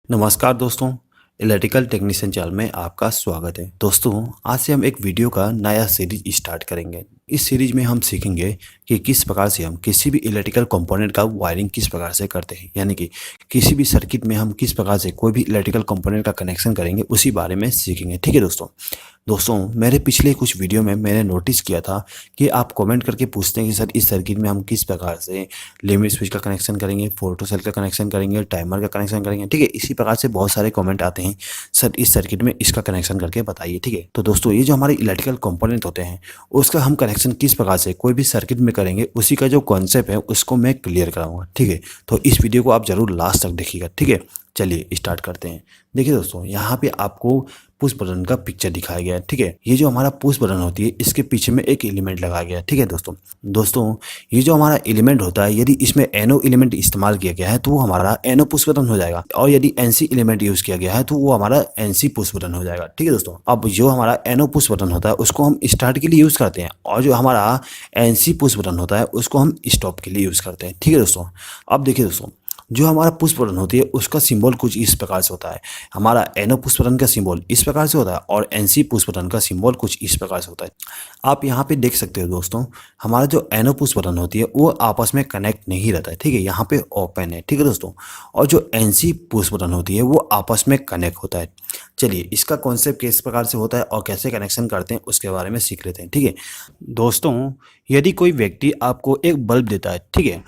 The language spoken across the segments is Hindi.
नमस्कार दोस्तों, इलेक्ट्रिकल टेक्नीशियन चैनल में आपका स्वागत है। दोस्तों, आज से हम एक वीडियो का नया सीरीज स्टार्ट करेंगे। इस सीरीज में हम सीखेंगे कि किस प्रकार से हम किसी भी इलेक्ट्रिकल कंपोनेंट का वायरिंग किस प्रकार से करते हैं, यानी कि किसी भी सर्किट में हम किस प्रकार से कोई भी इलेक्ट्रिकल कंपोनेंट का कनेक्शन करेंगे, उसी बारे में सीखेंगे। ठीक है दोस्तों, मेरे पिछले कुछ वीडियो में मैंने नोटिस किया था कि आप कमेंट करके पूछते हैं कि सर इस सर्किट में हम किस प्रकार से लिमिट स्विच का कनेक्शन करेंगे, फोटो सेल का कनेक्शन करेंगे, टाइमर का कनेक्शन करेंगे। ठीक है, इसी प्रकार से बहुत सारे कमेंट आते हैं, सर इस सर्किट में इसका कनेक्शन करके बताइए। ठीक है, तो दोस्तों ये जो हमारे इलेक्ट्रिकल कंपोनेंट होते हैं उसका हम कनेक्शन किस प्रकार से कोई भी सर्किट में करेंगे, उसी का जो कॉन्सेप्ट है उसको मैं क्लियर कराऊंगा। ठीक है, तो इस वीडियो को आप जरूर लास्ट तक देखिएगा। ठीक है, चलिए स्टार्ट करते हैं। देखिए दोस्तों, यहाँ पे आपको पुश बटन का पिक्चर दिखाया गया है। ठीक है, ये जो हमारा पुश बटन होती है इसके पीछे में एक एलिमेंट लगाया गया है। ठीक है दोस्तों, ये जो हमारा एलिमेंट होता है, यदि इसमें एनो एलिमेंट इस्तेमाल किया गया है तो वो हमारा एनो पुश बटन हो जाएगा, और यदि एनसी एलिमेंट यूज किया गया है तो वो हमारा एनसी पुश बटन हो जाएगा। ठीक है दोस्तों, अब जो हमारा एनो पुश बटन होता है उसको हम स्टार्ट के लिए यूज करते हैं, और जो हमारा एनसी पुश बटन होता है उसको हम स्टॉप के लिए यूज करते हैं। ठीक है दोस्तों, अब देखिए दोस्तों, जो हमारा पुश बटन होती है उसका सिंबल कुछ इस प्रकार से होता है। हमारा एनो पुश बटन का सिंबल इस प्रकार से होता है, और एनसी पुश बटन का सिंबल कुछ इस प्रकार से होता है। आप यहाँ पे देख सकते हो दोस्तों, हमारा जो एनो पुश बटन होती है वो आपस में कनेक्ट नहीं रहता है। ठीक है, यहाँ पे ओपन है। ठीक है दोस्तों, और जो एनसी पुश बटन होती है वो आपस में कनेक्ट होता है। चलिए, इसका कॉन्सेप्ट किस प्रकार से होता है और कैसे कनेक्शन करते हैं उसके बारे में सीख लेते हैं। ठीक है दोस्तों, यदि कोई व्यक्ति आपको एक बल्ब देता है, ठीक है,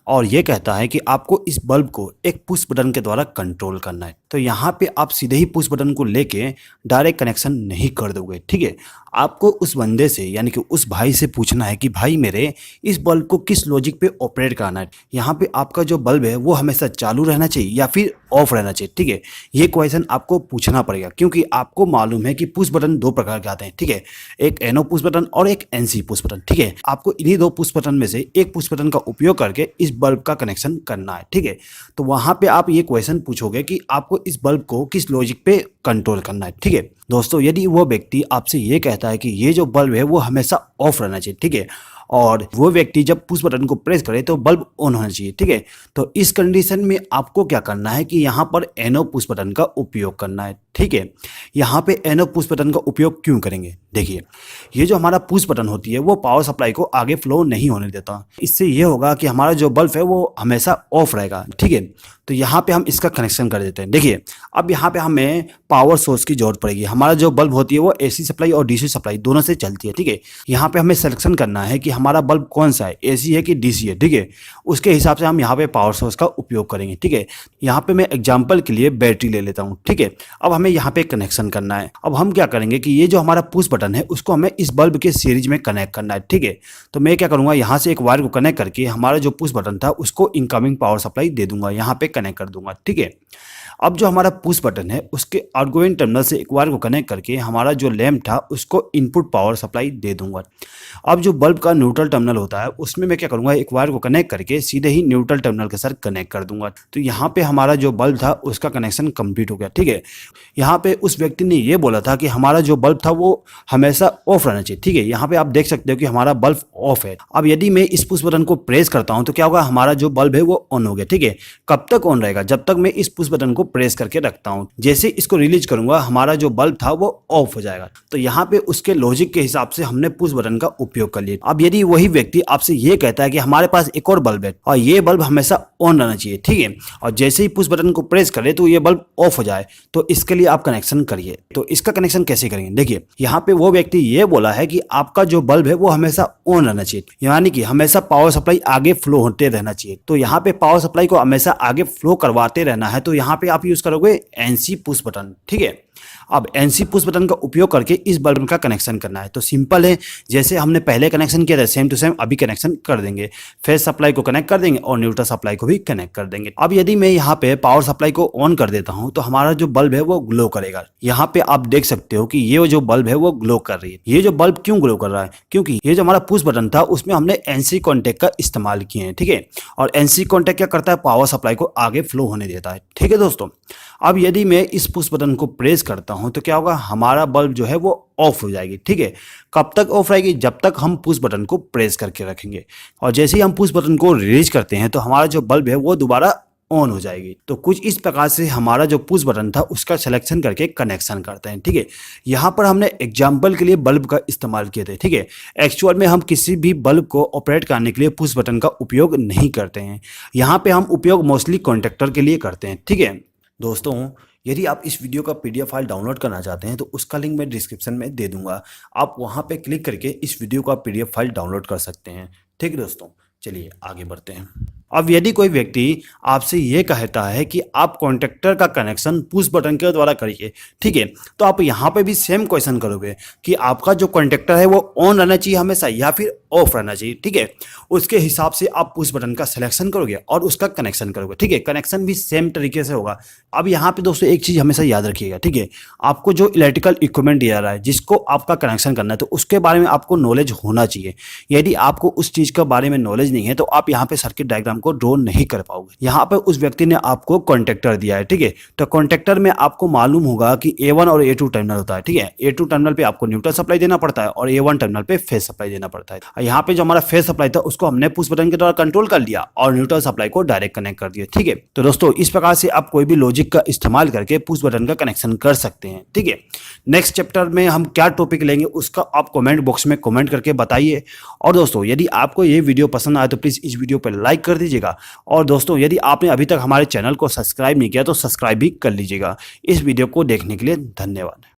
और ये कहता है कि आपको इस बल्ब को एक पुश बटन के द्वारा कंट्रोल करना है, तो यहाँ पे आप सीधे ही पुश बटन को लेके डायरेक्ट कनेक्शन नहीं कर दोगे। ठीक है, आपको उस बंदे से यानी कि उस भाई से पूछना है कि भाई मेरे इस बल्ब को किस लॉजिक पे ऑपरेट करना है। यहाँ पे आपका जो बल्ब है वो हमेशा चालू रहना चाहिए या फिर ऑफ रहना चाहिए। ठीक है, ये क्वेश्चन आपको पूछना पड़ेगा, क्योंकि आपको मालूम है कि पुश बटन दो प्रकार के आते हैं। ठीक है, एक एनो पुश बटन और एक एनसी पुश बटन। ठीक है, आपको इन्हीं दो पुश बटन में से एक पुश बटन का उपयोग करके इस बल्ब का कनेक्शन करना है। ठीक है, तो वहां पे आप ये क्वेश्चन पूछोगे कि आपको इस बल्ब को किस लॉजिक पे कंट्रोल करना है। ठीक है दोस्तों, यदि वो व्यक्ति आपसे ये कहता है कि ये जो बल्ब है वो हमेशा ऑफ रहना चाहिए, ठीक है, और वो व्यक्ति जब पुश बटन को प्रेस करे तो बल्ब ऑन होना चाहिए। ठीक है, तो इस कंडीशन में आपको क्या करना है कि यहाँ पर एनो पुश बटन का उपयोग करना है। ठीक है, यहाँ पे एनो पुश बटन का उपयोग क्यों करेंगे? देखिए, ये जो हमारा पुश बटन होती है वो पावर सप्लाई को आगे फ्लो नहीं होने देता। इससे ये होगा कि हमारा जो बल्ब है वो हमेशा ऑफ रहेगा। ठीक है, तो यहाँ पे हम इसका कनेक्शन कर देते हैं। देखिए, अब यहाँ पे हमें पावर सोर्स की जरूरत पड़ेगी। हमारा जो बल्ब होती है वो एसी सप्लाई और डीसी सप्लाई दोनों से चलती है। ठीक है, यहाँ पे हमें सिलेक्शन करना है कि हमारा बल्ब कौन सा है, एसी है कि डीसी है। ठीक है, उसके हिसाब से हम यहाँ पे पावर सोर्स का उपयोग करेंगे। ठीक है, यहाँ पे मैं एग्जांपल के लिए बैटरी ले लेता हूँ। ठीक है, अब हमें यहाँ पे कनेक्शन करना है। अब हम क्या करेंगे कि ये जो हमारा पुश बटन है उसको हमें इस बल्ब के सीरीज में कनेक्ट करना है। ठीक है, तो मैं क्या करूँगा, यहाँ से एक वायर को कनेक्ट करके हमारा जो पुश बटन था उसको इनकमिंग पावर सप्लाई दे दूंगा, यहाँ पे कनेक्ट कर दूंगा। ठीक है, अब जो हमारा पुश बटन है उसके आउटगोइंग टर्मिनल से एक वायर को कनेक्ट करके हमारा जो लैंप था उसको इनपुट पावर सप्लाई दे दूंगा। अब जो बल्ब का न्यूट्रल टर्मिनल होता है उसमें मैं क्या करूंगा, एक वायर को कनेक्ट करके सीधे ही न्यूट्रल टर्मिनल के साथ कनेक्ट कर दूंगा। तो यहाँ पे हमारा जो बल्ब था उसका कनेक्शन कंप्लीट हो गया। ठीक है, यहाँ पे उस व्यक्ति ने ये बोला था कि हमारा जो बल्ब था वो हमेशा ऑफ रहना चाहिए। ठीक है, यहाँ पे आप देख सकते हो कि हमारा बल्ब ऑफ है। अब यदि मैं इस पुश बटन को प्रेस करता हूँ तो क्या होगा, हमारा जो बल्ब है वो ऑन हो गया। ठीक है, कब तक ऑन रहेगा, जब तक मैं इस पुश बटन को प्रेस करके रखता हूं। जैसे इसको रिलीज करूंगा हमारा जो बल्ब था वो ऑफ हो जाएगा। तो यहाँ पे उसके लॉजिक के हिसाब से हमने पुश बटन का उपयोग कर लिया। अब यदि वही व्यक्ति आपसे ये कहता है कि हमारे पास एक और बल्ब है और ये बल्ब हमेशा ऑन रहना चाहिए, ठीक है, और जैसे ही पुश बटन को प्रेस करे तो ये बल्ब ऑफ हो जाए, तो इसके लिए आप कनेक्शन करिए। तो इसका कनेक्शन कैसे करेंगे? देखिए, यहाँ पे वो व्यक्ति ये बोला है कि आपका जो बल्ब है वो हमेशा ऑन रहना चाहिए, यानी कि हमेशा पावर सप्लाई आगे फ्लो होते रहना चाहिए। तो यहाँ पे पावर सप्लाई को हमेशा आगे फ्लो करवाते रहना है, तो यहाँ पे आप यूज करोगे एनसी पुश बटन। ठीक है, अब एनसी पुश बटन का उपयोग करके इस बल्ब का कनेक्शन करना है। तो सिंपल है, जैसे हमने पहले कनेक्शन किया था सेम टू सेम अभी कनेक्शन कर देंगे। फेज सप्लाई को कनेक्ट कर देंगे और न्यूट्रल सप्लाई को भी कनेक्ट कर देंगे। अब यदि मैं यहाँ पे पावर सप्लाई को ऑन कर देता हूँ तो हमारा जो बल्ब है वो ग्लो करेगा। यहाँ पे आप देख सकते हो कि ये जो बल्ब है वो ग्लो कर रही है। ये जो बल्ब क्यों ग्लो कर रहा है, क्योंकि ये जो हमारा पुश बटन था उसमें हमने एनसी कॉन्टेक्ट का इस्तेमाल किए हैं। ठीक है, और एनसी कॉन्टेक्ट क्या करता है, पावर सप्लाई को आगे फ्लो होने देता है। ठीक है दोस्तों, अब यदि मैं इस पुश बटन को प्रेस करता हूं तो क्या होगा, हमारा बल्ब जो है वो ऑफ हो जाएगी। ठीक है, कब तक ऑफ रहेगी, जब तक हम पुश बटन को प्रेस करके रखेंगे, और जैसे ही हम पुश बटन को रिलीज करते हैं तो हमारा जो बल्ब है वो दोबारा ऑन हो जाएगी। तो कुछ इस प्रकार से हमारा जो पुश बटन था उसका सिलेक्शन करके कनेक्शन करते हैं। ठीक है, यहाँ पर हमने एग्जाम्पल के लिए बल्ब का इस्तेमाल किए थे। ठीक है, एक्चुअल में हम किसी भी बल्ब को ऑपरेट करने के लिए पुश बटन का उपयोग नहीं करते हैं। यहाँ पे हम उपयोग मोस्टली कॉन्टेक्टर के लिए करते हैं। ठीक है दोस्तों, यदि आप इस वीडियो का पीडीएफ फाइल डाउनलोड करना चाहते हैं तो उसका लिंक मैं डिस्क्रिप्शन में दे दूंगा। आप वहां पे क्लिक करके इस वीडियो का पीडीएफ फाइल डाउनलोड कर सकते हैं। ठीक है दोस्तों, चलिए आगे बढ़ते हैं। अब यदि कोई व्यक्ति आपसे ये कहता है कि आप कॉन्टेक्टर का कनेक्शन पुश बटन के द्वारा करिए, ठीक है, तो आप यहाँ पे भी सेम क्वेश्चन करोगे कि आपका जो कॉन्टेक्टर है वो ऑन रहना चाहिए हमेशा या फिर ऑफ रहना चाहिए। ठीक है, उसके हिसाब से आप पुश बटन का सिलेक्शन करोगे और उसका कनेक्शन करोगे। ठीक है, कनेक्शन भी सेम तरीके से होगा। अब यहाँ पे दोस्तों एक चीज़ हमेशा याद रखिएगा। ठीक है, आपको जो इलेक्ट्रिकल इक्विपमेंट दिया रहा है जिसको आपका कनेक्शन करना है तो उसके बारे में आपको नॉलेज होना चाहिए। यदि आपको उस चीज़ के बारे में नॉलेज नहीं है तो आप यहाँ पे सर्किट डायग्राम को ड्रॉ नहीं कर पाओगे। यहाँ पे उस व्यक्ति ने आपको कॉन्टेक्टर दिया है। ठीक है, तो कॉन्टेक्टर में आपको मालूम होगा कि A1 और A2 टर्मिनल होता है। ठीक है, A2 टर्मिनल पे आपको न्यूट्रल सप्लाई देना पड़ता है और A1 टर्मिनल पे फेज सप्लाई देना पड़ता है। यहाँ पे जो हमारा फेज सप्लाई था उसको हमने पुश बटन के द्वारा कंट्रोल कर लिया और न्यूट्रल सप्लाई को डायरेक्ट कनेक्ट कर दिया। ठीक है, तो दोस्तों इस प्रकार से आप कोई भी लॉजिक का इस्तेमाल करके पुश बटन का कनेक्शन कर सकते हैं। ठीक है, नेक्स्ट चैप्टर में हम क्या टॉपिक लेंगे उसका आप कमेंट बॉक्स में कमेंट करके बताइए। और दोस्तों यदि आपको ये वीडियो पसंद आए तो प्लीज़ इस वीडियो पर लाइक कर दीजिएगा। और दोस्तों यदि आपने अभी तक हमारे चैनल को सब्सक्राइब नहीं किया तो सब्सक्राइब भी कर लीजिएगा। इस वीडियो को देखने के लिए धन्यवाद।